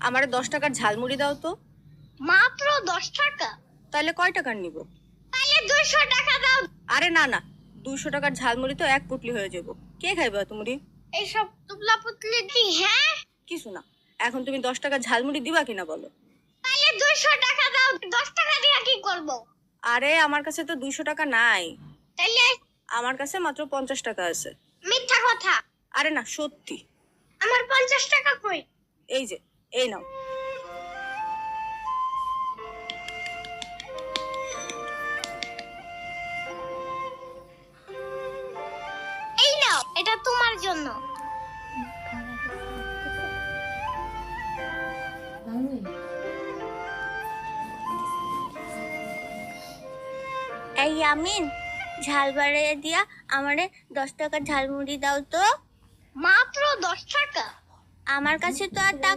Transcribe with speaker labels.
Speaker 1: আমার 10 টাকার ঝালমুড়ি দাও তো।
Speaker 2: মাত্র 10 টাকা?
Speaker 1: তাহলে কয় টাকার নিব?
Speaker 2: তাহলে 200 টাকা দাও।
Speaker 1: আরে না না, 200 টাকার ঝালমুড়ি তো এক পুটলি হয়ে যাবো। কে খাইবা তুমি?
Speaker 2: এইসব তুবলা পুতলি দি? হ্যাঁ,
Speaker 1: কিছু না, এখন তুমি 10 টাকার ঝালমুড়ি দিবা কিনা বলো।
Speaker 2: তাহলে 200 টাকা দাও। 10 টাকা দিয়ে কি করব?
Speaker 1: আরে আমার কাছে তো 200 টাকা নাই,
Speaker 2: তাহলে
Speaker 1: আমার কাছে মাত্র 50 টাকা আছে।
Speaker 2: মিথ্যা কথা।
Speaker 1: আরে না, সত্যি।
Speaker 2: আমার 50 টাকা কই?
Speaker 1: এই যে, এই নাও।
Speaker 2: এই নাও, এটা তোমার জন্য।
Speaker 3: এই আমিন, ঝাল বাড়িয়ে দিয়া আমারে 10 টাকার ঝালমুড়ি দাও তো।
Speaker 2: মাত্র 10 টাকা?
Speaker 3: আমার কাছে তো আর টাকা